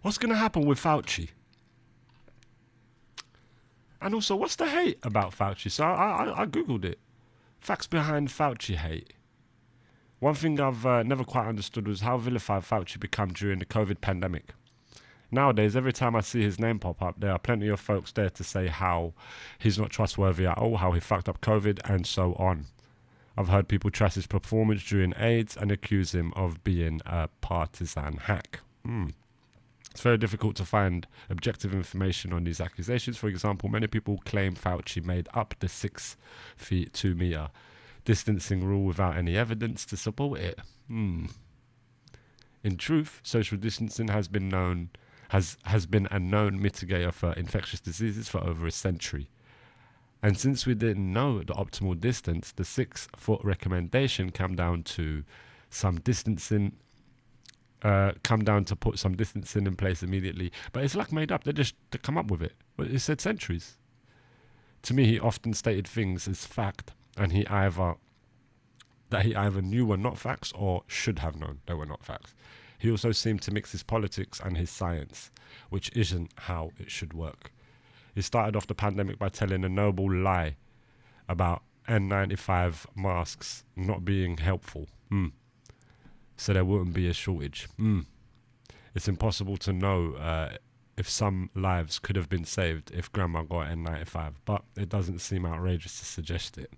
What's going to happen with Fauci? And also, what's the hate about Fauci? So I Googled it. Facts behind Fauci hate. One thing I've never quite understood was how vilified Fauci became during the COVID pandemic. Nowadays, every time I see his name pop up, there are plenty of folks there to say how he's not trustworthy at all, how he fucked up COVID, and so on. I've heard people trash his performance during AIDS and accuse him of being a partisan hack. It's very difficult to find objective information on these accusations. For example, many people claim Fauci made up the 6 feet 2 meter distancing rule without any evidence to support it. In truth, social distancing has been a known mitigator for infectious diseases for over a century. And since we didn't know the optimal distance, the 6-foot recommendation came down to put some distancing in place immediately. But it's like made up. They come up with it. But it said centuries. To me, he often stated things as fact, and he either knew were not facts or should have known they were not facts. He also seemed to mix his politics and his science, which isn't how it should work. He started off the pandemic by telling a noble lie about N95 masks not being helpful. So there wouldn't be a shortage. It's impossible to know if some lives could have been saved if grandma got N95, but it doesn't seem outrageous to suggest it.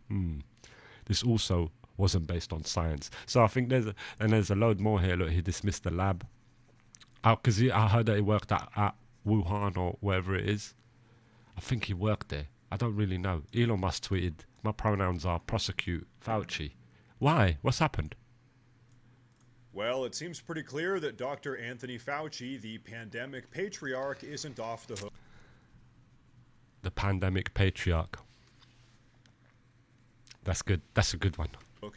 This also wasn't based on science. So I think there's a load more here. Look, he dismissed the lab. Because I heard that he worked at Wuhan or wherever it is. I think he worked there. I don't really know. Elon Musk tweeted, "My pronouns are prosecute Fauci." Why? What's happened? Well, it seems pretty clear that Dr. Anthony Fauci, the pandemic patriarch, isn't off the hook. The pandemic patriarch. That's good. That's a good one.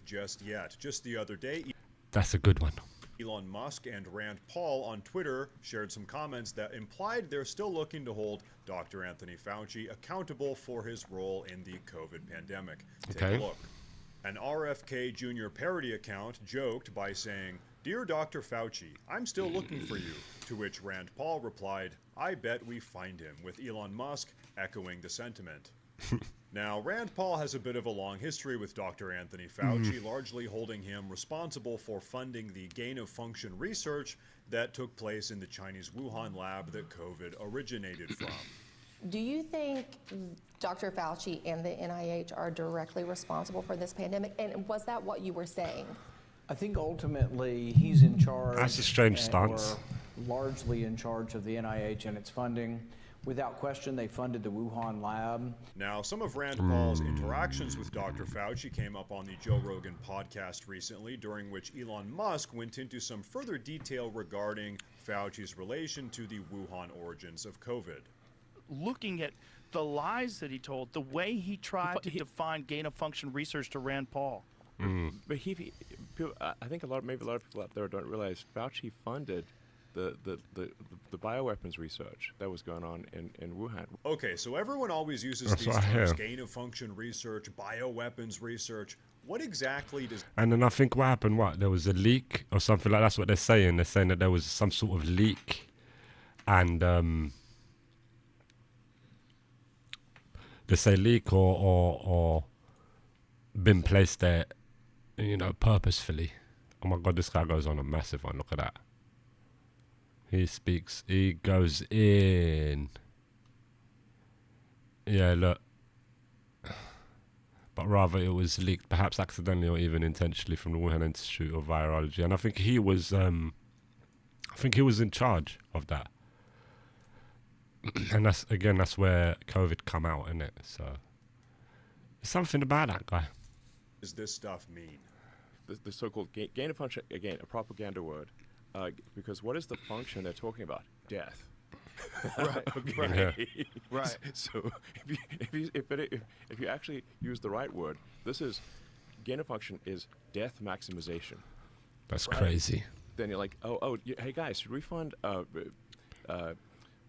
Just yet. Just the other day, That's a good one. Elon Musk and Rand Paul on Twitter shared some comments that implied they're still looking to hold Dr. Anthony Fauci accountable for his role in the COVID pandemic. Take a look. An RFK Jr. parody account joked by saying, "Dear Dr. Fauci, I'm still looking for you," to which Rand Paul replied, "I bet we find him," with Elon Musk echoing the sentiment. Now, Rand Paul has a bit of a long history with Dr. Anthony Fauci, largely holding him responsible for funding the gain-of-function research that took place in the Chinese Wuhan lab that COVID originated from. Do you think Dr. Fauci and the NIH are directly responsible for this pandemic? And was that what you were saying? I think ultimately he's in charge. That's a strange stance. Or largely in charge of the NIH and its funding. Without question, they funded the Wuhan lab. Now, some of Rand Paul's interactions with Dr. Fauci came up on the Joe Rogan podcast recently, during which Elon Musk went into some further detail regarding Fauci's relation to the Wuhan origins of COVID. Looking at the lies that he told, the way he tried to define gain-of-function research to Rand Paul. But I think a lot of people out there don't realize Fauci funded the bioweapons research that was going on in Wuhan. Okay, so everyone always uses these terms, gain-of-function research, bioweapons research. What exactly does... And then I think what happened, there was a leak or something like that's what they're saying. They're saying that there was some sort of leak and they say leak or been placed there, purposefully. Oh my God, this guy goes on a massive one. Look at that. He goes in. Yeah, look. But rather it was leaked, perhaps accidentally or even intentionally, from the Wuhan Institute of Virology. And I think he was in charge of that. And that's where COVID come out, isn't it? So there's something about that guy. What does this stuff mean? The so-called gain of function, again, a propaganda word. Because what is the function they're talking about? Death. Right. Okay. Yeah. Right. So if you actually use the right word, gain of function is death maximization. That's crazy. Then you're like, hey guys, should we fund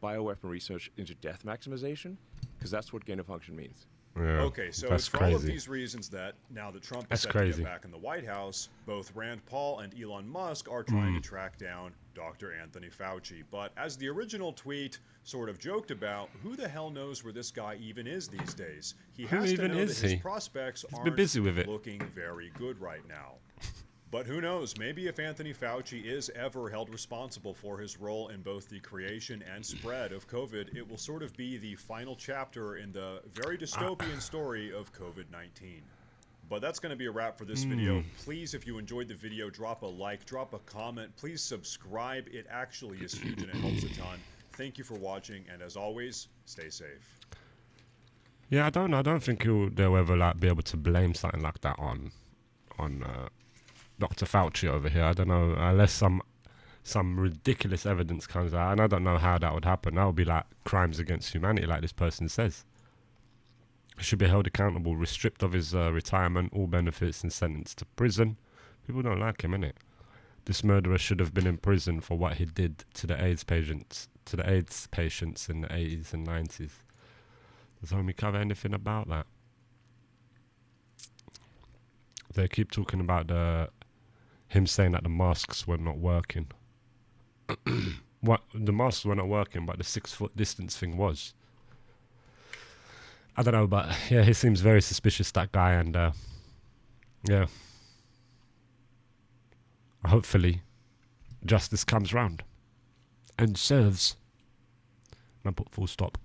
bioweapon research into death maximization? Because that's what gain of function means. Yeah, okay, so it's for all of these reasons that now that Trump is set to get back in the White House, both Rand Paul and Elon Musk are trying to track down Dr. Anthony Fauci. But as the original tweet sort of joked about, who the hell knows where this guy even is these days? He has to know that his prospects aren't busy with it. looking very good right now. But who knows, maybe if Anthony Fauci is ever held responsible for his role in both the creation and spread of COVID, it will sort of be the final chapter in the very dystopian story of COVID-19. But that's going to be a wrap for this video. Please, if you enjoyed the video, drop a like, drop a comment. Please subscribe. It actually is huge and it helps a ton. Thank you for watching, and as always, stay safe. Yeah, I don't think they'll ever be able to blame something like that on Dr. Fauci over here. I don't know, unless some ridiculous evidence comes out, and I don't know how that would happen. That would be like crimes against humanity, like this person says. He should be held accountable, stripped of his retirement, all benefits, and sentenced to prison. People don't like him, innit? This murderer should have been in prison for what he did to the AIDS patients in the 80s and 90s. Does homie cover anything about that? They keep talking about him saying that the masks were not working. The masks were not working, but the 6-foot distance thing was. I don't know, but yeah, he seems very suspicious, that guy, and yeah. Hopefully, justice comes round and serves. And I put full stop.